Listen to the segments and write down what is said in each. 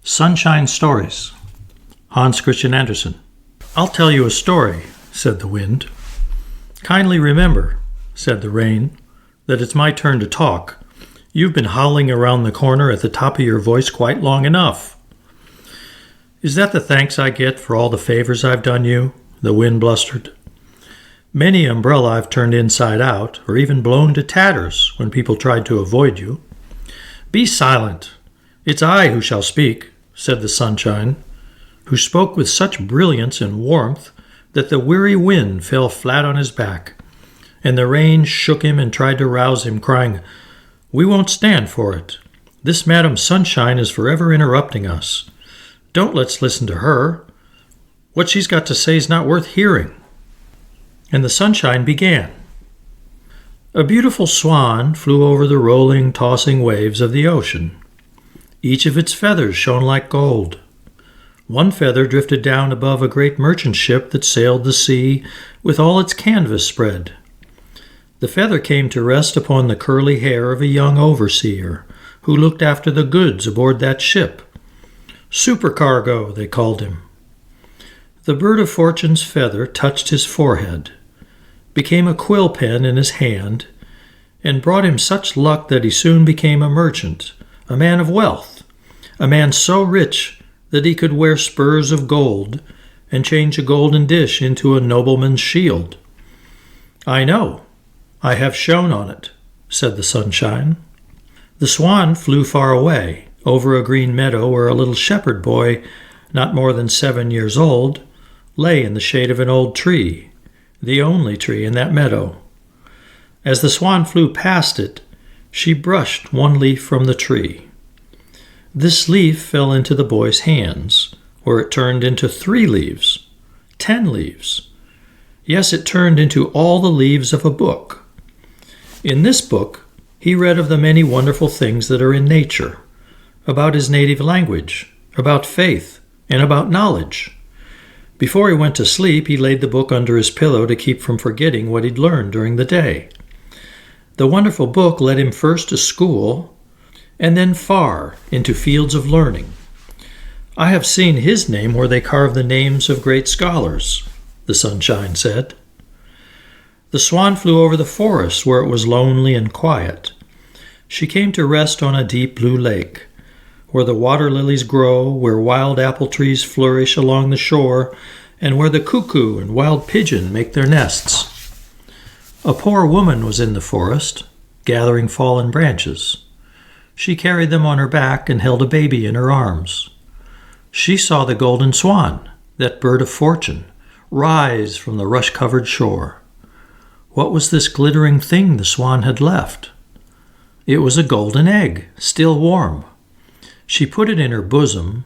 Sunshine Stories. Hans Christian Andersen. "I'll tell you a story," said the wind. "Kindly remember," said the rain, "that it's my turn to talk. You've been howling around the corner at the top of your voice quite long enough." "Is that the thanks I get for all the favors I've done you?" the wind blustered. "Many an umbrella I've turned inside out, or even blown to tatters when people tried to avoid you." "Be silent. It's I who shall speak," said the sunshine, who spoke with such brilliance and warmth that the weary wind fell flat on his back, and the rain shook him and tried to rouse him, crying, "We won't stand for it. This Madam Sunshine is forever interrupting us. Don't let's listen to her. What she's got to say is not worth hearing." And the sunshine began. A beautiful swan flew over the rolling, tossing waves of the ocean. Each of its feathers shone like gold. One feather drifted down above a great merchant ship that sailed the sea with all its canvas spread. The feather came to rest upon the curly hair of a young overseer who looked after the goods aboard that ship. Supercargo, they called him. The bird of fortune's feather touched his forehead, became a quill pen in his hand, and brought him such luck that he soon became a merchant, a man of wealth, a man so rich that he could wear spurs of gold and change a golden dish into a nobleman's shield. "I know. I have shone on it," said the sunshine. The swan flew far away, over a green meadow where a little shepherd boy, not more than 7 years old, lay in the shade of an old tree, the only tree in that meadow. As the swan flew past it, she brushed one leaf from the tree. This leaf fell into the boy's hands, where it turned into 3 leaves, 10 leaves. Yes, it turned into all the leaves of a book. In this book, he read of the many wonderful things that are in nature, about his native language, about faith, and about knowledge. Before he went to sleep, he laid the book under his pillow to keep from forgetting what he'd learned during the day. The wonderful book led him first to school, and then far into fields of learning. "I have seen his name where they carve the names of great scholars," the sunshine said. The swan flew over the forest where it was lonely and quiet. She came to rest on a deep blue lake, where the water lilies grow, where wild apple trees flourish along the shore, and where the cuckoo and wild pigeon make their nests. A poor woman was in the forest, gathering fallen branches. She carried them on her back and held a baby in her arms. She saw the golden swan, that bird of fortune, rise from the rush-covered shore. What was this glittering thing the swan had left? It was a golden egg, still warm. She put it in her bosom,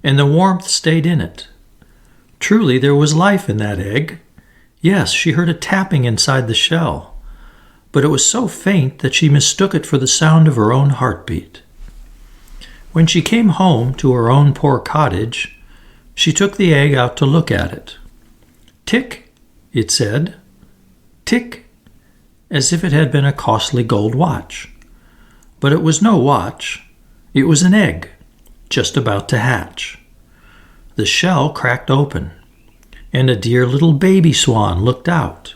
and the warmth stayed in it. Truly, there was life in that egg. Yes, she heard a tapping inside the shell, but it was so faint that she mistook it for the sound of her own heartbeat. When she came home to her own poor cottage, she took the egg out to look at it. "Tick," it said, "tick," as if it had been a costly gold watch. But it was no watch. It was an egg, just about to hatch. The shell cracked open, and a dear little baby swan looked out.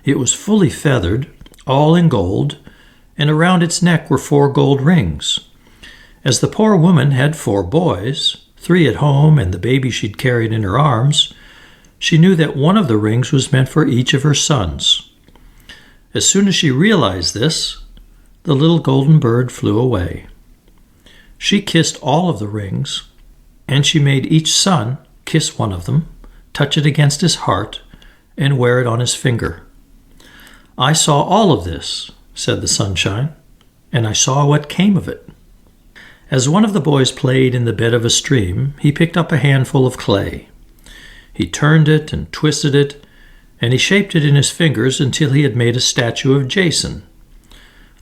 It was fully feathered, all in gold, and around its neck were 4 gold rings. As the poor woman had 4 boys, 3 at home and the baby she'd carried in her arms, she knew that one of the rings was meant for each of her sons. As soon as she realized this, the little golden bird flew away. She kissed all of the rings, and she made each son kiss one of them, touch it against his heart, and wear it on his finger. "I saw all of this," said the sunshine, "and I saw what came of it." As one of the boys played in the bed of a stream, he picked up a handful of clay. He turned it and twisted it, and he shaped it in his fingers until he had made a statue of Jason.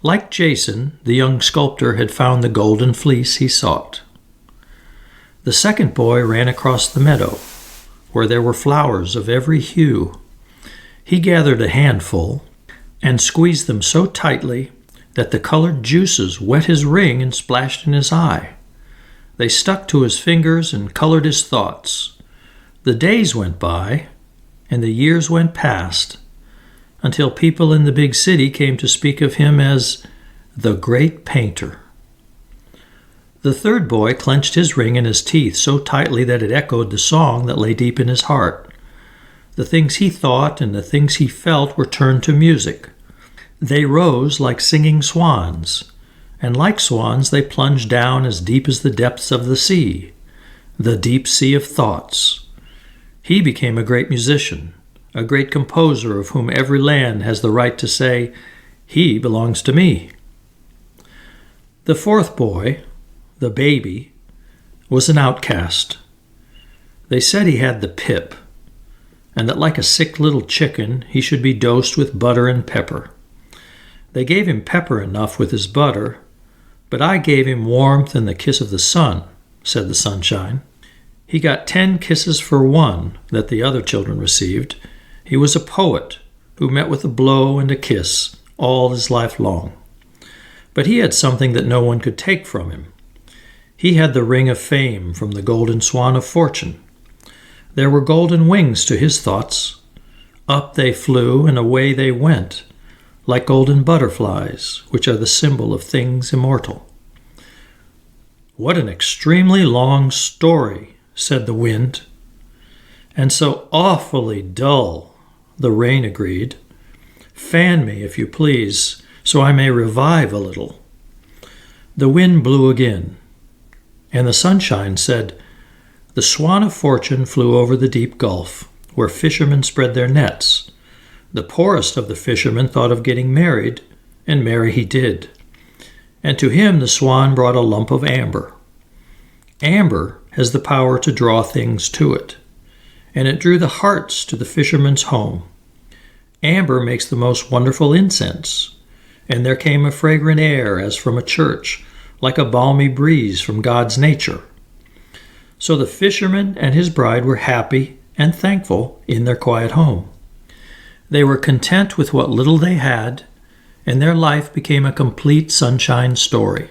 Like Jason, the young sculptor had found the golden fleece he sought. The second boy ran across the meadow, where there were flowers of every hue. He gathered a handful and squeezed them so tightly that the colored juices wet his ring and splashed in his eye. They stuck to his fingers and colored his thoughts. The days went by, and the years went past, until people in the big city came to speak of him as the great painter. The third boy clenched his ring in his teeth so tightly that it echoed the song that lay deep in his heart. The things he thought and the things he felt were turned to music. They rose like singing swans, and like swans they plunged down as deep as the depths of the sea, the deep sea of thoughts. He became a great musician, a great composer of whom every land has the right to say, "He belongs to me." The fourth boy, the baby, was an outcast. They said he had the pip, and that like a sick little chicken he should be dosed with butter and pepper. They gave him pepper enough with his butter, but I gave him warmth and the kiss of the sun, said the sunshine. He got 10 kisses for one that the other children received. He was a poet who met with a blow and a kiss all his life long. But he had something that no one could take from him. He had the ring of fame from the golden swan of fortune. There were golden wings to his thoughts. Up they flew and away they went, like golden butterflies, which are the symbol of things immortal. "What an extremely long story," said the wind. "And so awfully dull," the rain agreed. "Fan me, if you please, so I may revive a little." The wind blew again, and the sunshine said, "The swan of fortune flew over the deep gulf, where fishermen spread their nets. The poorest of the fishermen thought of getting married, and marry he did. And to him the swan brought a lump of amber. Amber has the power to draw things to it, and it drew the hearts to the fisherman's home. Amber makes the most wonderful incense, and there came a fragrant air as from a church, like a balmy breeze from God's nature. So the fisherman and his bride were happy and thankful in their quiet home. They were content with what little they had, and their life became a complete sunshine story.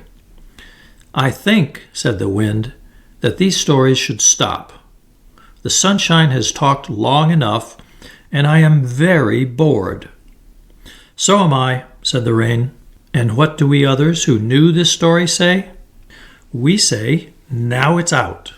I think," said the wind, "that these stories should stop. The sunshine has talked long enough, and I am very bored." "So am I," said the rain. "And what do we others who knew this story say?" "We say, now it's out."